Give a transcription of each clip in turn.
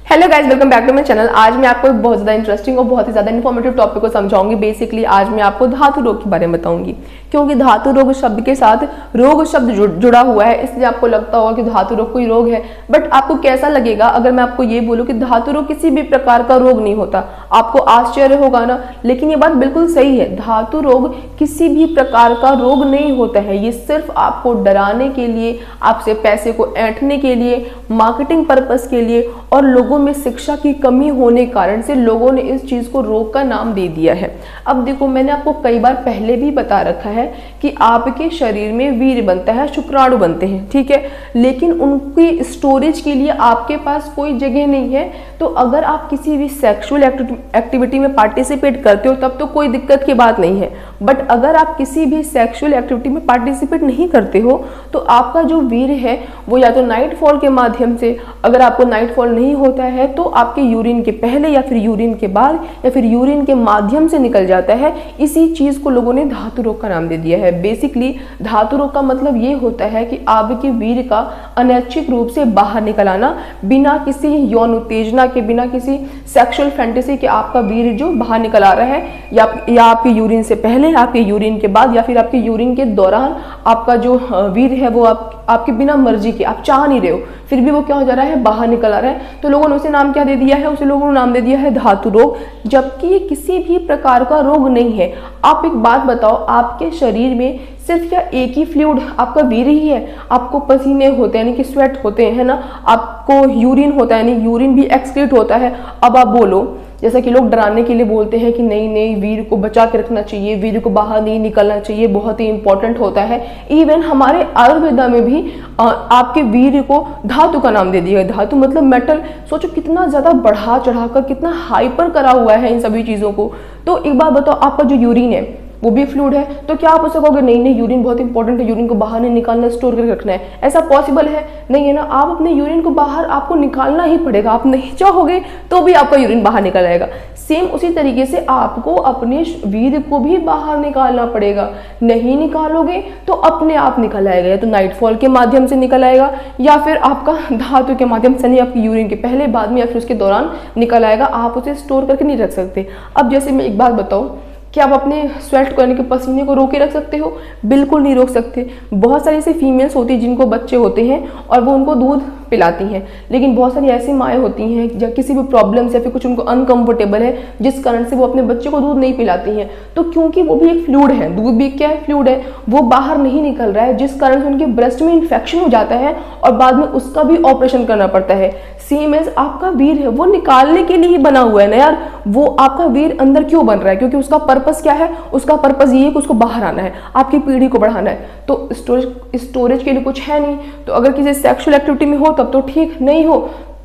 Hello guys, welcome back to my channel. आज मैं आपको एक बहुत ज़्यादा इंटरेस्टिंग और बहुत ही ज़्यादा इन्फॉर्मेटिव टॉपिक को समझाऊंगी। बेसिकली आज मैं आपको धातु रोग के बारे में बताऊंगी, क्योंकि धातु रोग शब्द के साथ रोग शब्द जुड़ा हुआ है, इसलिए आपको लगता होगा कि धातु रोग कोई रोग है। बट आपको कैसा लगेगा अगर मैं आपको ये बोलूँ कि धातु रोग किसी भी प्रकार का रोग नहीं होता? आपको आश्चर्य होगा ना, लेकिन ये बात बिल्कुल सही है। धातु रोग किसी भी प्रकार का रोग नहीं होता है। ये सिर्फ आपको डराने के लिए, आपसे पैसे को ऐंठने के लिए, मार्केटिंग पर्पस के लिए और लोगों में शिक्षा की कमी होने कारण से लोगों ने इस चीज को रोग का नाम दे दिया है। अब देखो, मैंने आपको कई बार पहले भी बता रखा है कि आपके शरीर में वीर्य बनता है, शुक्राणु बनते हैं, ठीक है, लेकिन उनकी स्टोरेज के लिए आपके पास कोई जगह नहीं है। तो अगर आप किसी भी सेक्सुअल एक्टिविटी में पार्टिसिपेट करते हो तब तो कोई दिक्कत की बात नहीं है। बट अगर आप किसी भी सेक्सुअल एक्टिविटी में पार्टिसिपेट नहीं करते हो तो आपका जो वीर्य है वो या तो नाइटफॉल के माध्यम से, अगर आपको नाइटफॉल नहीं होता है तो आपके यूरिन के पहले या फिर यूरिन के बाद या फिर यूरिन के माध्यम से निकल जाता है। इसी चीज को लोगों ने धातु रोग का नाम दे दिया है। बेसिकली धातु रोग का मतलब ये होता है कि आपके वीर्य का अनैच्छिक रूप से बाहर निकल आना, बिना किसी यौन उत्तेजना के, बिना किसी सेक्सुअल फैंटेसी के आपका वीर्य जो बाहर निकल आ रहा है, या आपके यूरिन से पहले, आपके यूरिन के बाद या फिर आपके यूरिन के दौरान आपका जो वीर्य है वो आपके बिना मर्जी के, आप चाह नहीं रहे हो, फिर भी वो क्या हो जा रहा है, बाहर निकल आ रहा है। तो लोगों ने उसे नाम क्या दे दिया है? उसे लोगों ने नाम दे दिया है धातु रोग, जबकि ये किसी भी प्रकार का रोग नहीं है। आप एक बात बताओ, आपके शरीर में सिर्फ क्या एक ही फ्लूइड आपका वीर्य ही है? आपको पसीने होते हैं यानी कि स्वेट होते हैं, है ना, आपको यूरिन होता है यानी यूरिन भी एक्सक्रीट होता है। अब आप बोलो, जैसा कि लोग डराने के लिए बोलते हैं कि नहीं नहीं, वीर्य को बचा के रखना चाहिए, वीर्य को बाहर नहीं निकलना चाहिए, बहुत ही इंपॉर्टेंट होता है। इवन हमारे आयुर्वेदा में भी आपके वीर्य को धातु का नाम दे दिया है। धातु मतलब मेटल। सोचो कितना ज्यादा बढ़ा चढ़ाकर, कितना हाइपर करा हुआ है इन सभी चीजों को। तो एक बात बताओ, आपका जो यूरिन है वो भी फ्लूइड है, तो क्या आप उसे कहोगे नहीं नहीं यूरिन बहुत इंपॉर्टेंट है, यूरिन को बाहर नहीं निकालना, स्टोर करके रखना है? ऐसा पॉसिबल है? नहीं है ना। आप अपने यूरिन को बाहर आपको निकालना ही पड़ेगा, आप नहीं चाहोगे तो भी आपका यूरिन बाहर निकल आएगा। सेम उसी तरीके से आपको अपने वीर्य को भी बाहर निकालना पड़ेगा। नहीं निकालोगे तो अपने आप निकल आएगा, या तो नाइटफॉल के माध्यम से निकल आएगा या फिर आपका धातु के माध्यम से, नहीं आपकी यूरिन के पहले, बाद में या फिर उसके दौरान निकल आएगा। आप उसे स्टोर करके नहीं रख सकते। अब जैसे मैं एक बात बताऊं, क्या आप अपने स्वेट को यानी कि पसीने को रोके रख सकते हो? बिल्कुल नहीं रोक सकते। बहुत सारी ऐसी फीमेल्स होती हैं जिनको बच्चे होते हैं और वो उनको दूध पिलाती हैं, लेकिन बहुत सारी ऐसी माएँ होती हैं जब किसी भी प्रॉब्लम से या फिर कुछ उनको अनकंफर्टेबल है जिस कारण से वो अपने बच्चे को दूध नहीं पिलाती हैं। तो क्योंकि वो भी एक फ्लूइड है, दूध भी क्या है, फ्लूइड है, वो बाहर नहीं निकल रहा है, जिस कारण से उनके ब्रेस्ट में इन्फेक्शन हो जाता है और बाद में उसका भी ऑपरेशन करना पड़ता है। सेम एज आपका वीर्य है, वो निकालने के लिए ही बना हुआ है ना यार। वो आपका वीर्य अंदर क्यों बन रहा है? क्योंकि उसका पर्पस क्या है? उसका पर्पस ये है कि उसको बाहर आना है, आपकी पीढ़ी को बढ़ाना है। तो स्टोरेज के लिए कुछ है नहीं। तो अगर किसी सेक्सुअल एक्टिविटी में हो तब तो ठीक, नहीं हो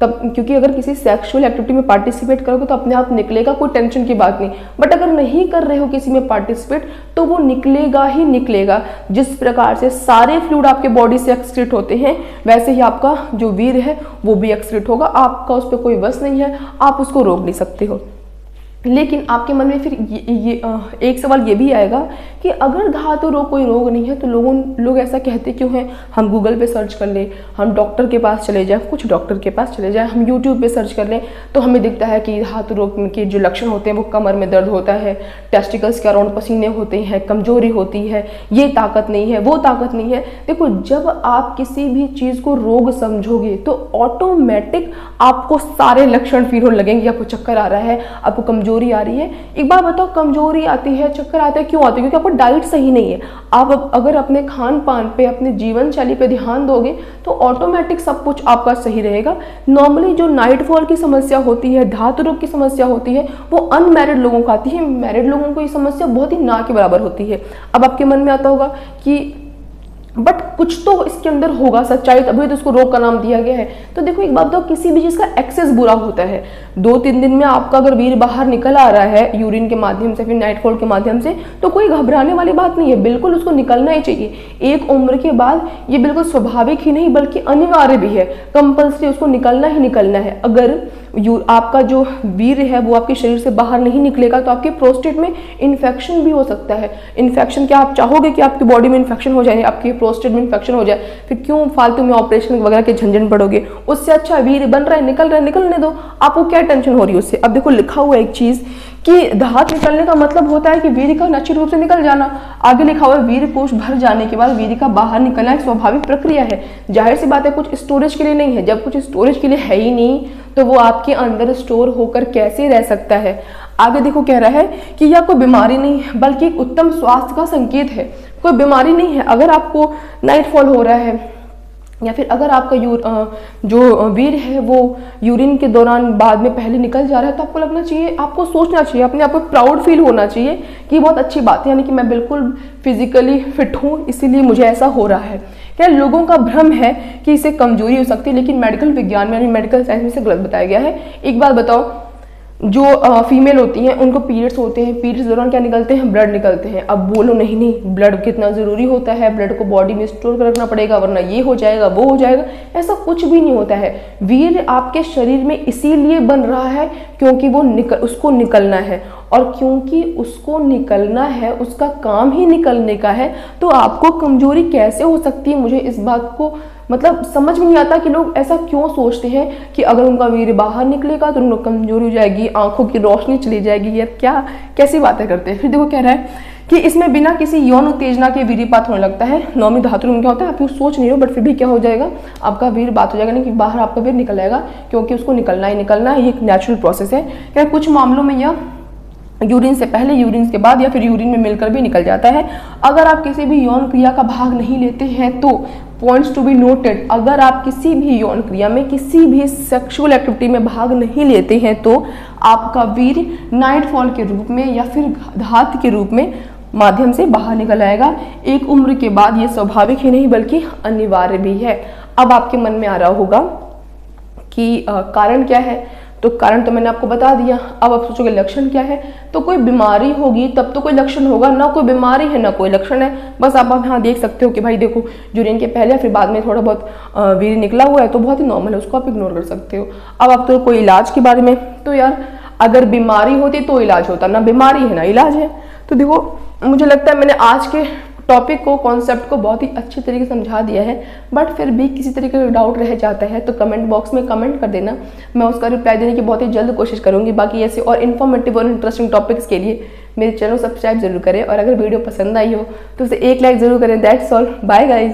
तब, क्योंकि अगर किसी सेक्सुअल एक्टिविटी में पार्टिसिपेट करोगे तो अपने आप निकलेगा, कोई टेंशन की बात नहीं। बट अगर नहीं कर रहे हो किसी में पार्टिसिपेट तो वो निकलेगा ही निकलेगा। जिस प्रकार से सारे फ्लूइड आपके बॉडी से एक्सक्रीट होते हैं, वैसे ही आपका जो वीर्य है वो भी एक्सक्रीट होगा। आपका उस पर कोई बस नहीं है, आप उसको रोक नहीं सकते हो। लेकिन आपके मन में फिर एक सवाल ये भी आएगा कि अगर धातु रोग कोई रोग नहीं है तो लोग ऐसा कहते क्यों हैं? हम गूगल पे सर्च कर लें, हम डॉक्टर के पास चले जाएं, कुछ डॉक्टर के पास चले जाएं, हम यूट्यूब पे सर्च कर लें तो हमें दिखता है कि धातु रोग के जो लक्षण होते हैं वो कमर में दर्द होता है, टेस्टिकल्स के अराउंड पसीने होते हैं, कमजोरी होती है, ये ताकत नहीं है, वो ताकत नहीं है। देखो, जब आप किसी भी चीज़ को रोग समझोगे तो ऑटोमेटिक आपको सारे लक्षण फील होने लगेंगे। आपको चक्कर आ रहा है, आपको कमजोरी आ रही है। एक बार बताओ, कमजोरी आती है, चक्कर आता है, क्यों आती है? क्योंकि आपको डाइट सही नहीं है। आप अगर अपने खान पान पे, अपने जीवन शैली पे ध्यान दोगे तो ऑटोमेटिक सब कुछ आपका सही रहेगा। नॉर्मली जो नाइटफॉल की समस्या होती है, धातु रोग की समस्या होती है, वो अनमैरिड लोगों को आती है। मैरिड लोगों को ये समस्या बहुत ही ना के बराबर होती है। अब आपके मन में आता होगा कि बट कुछ तो इसके अंदर होगा सच्चाई, तभी तो उसको रोग का नाम दिया गया है। तो देखो, एक बात तो, किसी भी चीज का एक्सेस बुरा होता है। 2-3 दिन में आपका अगर वीर्य बाहर निकल आ रहा है यूरिन के माध्यम से, फिर नाइटफॉल के माध्यम से, तो कोई घबराने वाली बात नहीं है, बिल्कुल उसको निकलना ही चाहिए। एक उम्र के बाद ये बिल्कुल स्वाभाविक ही नहीं बल्कि अनिवार्य भी है, कंपल्सरी उसको निकलना ही निकलना है। अगर आपका जो वीर्य है वो आपके शरीर से बाहर नहीं निकलेगा तो आपके प्रोस्टेट में इन्फेक्शन भी हो सकता है। इन्फेक्शन क्या आप चाहोगे कि आपकी बॉडी में इन्फेक्शन हो जाए, आपके प्रोस्टेट में इन्फेक्शन हो जाए, फिर क्यों फालतू में ऑपरेशन वगैरह के झंझट पड़ोगे। उससे अच्छा वीर्य बन रहा है, निकल रहा है, निकलने दो, आपको क्या टेंशन हो रही है उससे। अब देखो लिखा हुआ एक चीज कि धात निकलने का मतलब होता है कि वीर्य का निश्चित रूप से निकल जाना। आगे लिखा हुआ है वीर्य कोश भर जाने के बाद वीर्य का बाहर निकलना एक स्वाभाविक प्रक्रिया है। जाहिर सी बात है कुछ स्टोरेज के लिए नहीं है, जब कुछ स्टोरेज के लिए है ही नहीं तो वो आपके अंदर स्टोर होकर कैसे रह सकता है। आगे देखो कह रहा है कि यह कोई बीमारी नहीं है बल्कि एक उत्तम स्वास्थ्य का संकेत है। कोई बीमारी नहीं है। अगर आपको नाइटफॉल हो रहा है या फिर अगर आपका जो वीर्य है वो यूरिन के दौरान बाद में पहले निकल जा रहा है तो आपको लगना चाहिए, आपको सोचना चाहिए, अपने आप को प्राउड फील होना चाहिए कि बहुत अच्छी बात है, यानी कि मैं बिल्कुल फिजिकली फिट हूँ इसीलिए मुझे ऐसा हो रहा है। क्या लोगों का भ्रम है कि इसे कमजोरी हो सकती है, लेकिन मेडिकल विज्ञान में यानी मेडिकल साइंस में से गलत बताया गया है। एक बात बताओ, जो फीमेल होती हैं उनको पीरियड्स होते हैं, पीरियड्स दौरान क्या निकलते हैं, ब्लड निकलते हैं। अब बोलो नहीं ब्लड कितना ज़रूरी होता है, ब्लड को बॉडी में स्टोर कर रखना पड़ेगा वरना ये हो जाएगा वो हो जाएगा, ऐसा कुछ भी नहीं होता है। वीर्य आपके शरीर में इसीलिए बन रहा है क्योंकि वो उसको निकलना है, और क्योंकि उसको निकलना है, उसका काम ही निकलने का है, तो आपको कमजोरी कैसे हो सकती है। मुझे इस बात को मतलब समझ में नहीं आता कि लोग ऐसा क्यों सोचते हैं कि अगर उनका वीर्य बाहर निकलेगा तो उनको कमजोरी हो जाएगी, आंखों की रोशनी चली जाएगी। यार क्या कैसी बातें करते हैं। फिर देखो कह रहा है कि इसमें बिना किसी यौन उत्तेजना के वीर्यपात होने लगता है। नौवीं धातु में क्या होता है आप सोच नहीं हो, बट फिर भी क्या हो जाएगा, आपका वीर्यपात हो जाएगा, नहीं कि बाहर आपका वीर्य निकल आएगा, क्योंकि उसको निकलना ही निकलना है। ये एक नेचुरल प्रोसेस है। क्या कुछ मामलों में यह यूरिन से पहले, यूरिन के बाद या फिर यूरिन में मिलकर भी निकल जाता है। अगर आप किसी भी यौन क्रिया का भाग नहीं लेते हैं तो पॉइंट्स टू बी नोटेड, अगर आप किसी भी यौन क्रिया में, किसी भी सेक्सुअल एक्टिविटी में भाग नहीं लेते हैं तो आपका वीर्य नाइटफॉल के रूप में या फिर धात के रूप में माध्यम से बाहर निकल आएगा। एक उम्र के बाद ये स्वाभाविक ही नहीं बल्कि अनिवार्य भी है। अब आपके मन में आ रहा होगा कि कारण क्या है, तो कारण तो मैंने आपको बता दिया। अब आप सोचोगे लक्षण क्या है, तो कोई बीमारी होगी तब तो कोई लक्षण होगा, ना कोई बीमारी है ना कोई लक्षण है। बस आप यहाँ देख सकते हो कि भाई देखो यूरिन के पहले फिर बाद में थोड़ा बहुत वीर्य निकला हुआ है तो बहुत ही नॉर्मल है, उसको आप इग्नोर कर सकते हो। अब आप तो कोई इलाज के बारे में, तो यार अगर बीमारी होती तो इलाज होता, ना बीमारी है ना इलाज है। तो देखो मुझे लगता है मैंने आज के टॉपिक को, कॉन्सेप्ट को बहुत ही अच्छे तरीके से समझा दिया है, बट फिर भी किसी तरीके का डाउट रह जाता है तो कमेंट बॉक्स में कमेंट कर देना, मैं उसका रिप्लाई देने की बहुत ही जल्द कोशिश करूंगी। बाकी ऐसे और इन्फॉर्मेटिव और इंटरेस्टिंग टॉपिक्स के लिए मेरे चैनल सब्सक्राइब जरूर करें, और अगर वीडियो पसंद आई हो तो उसे एक लाइक जरूर करें। That's all, bye guys.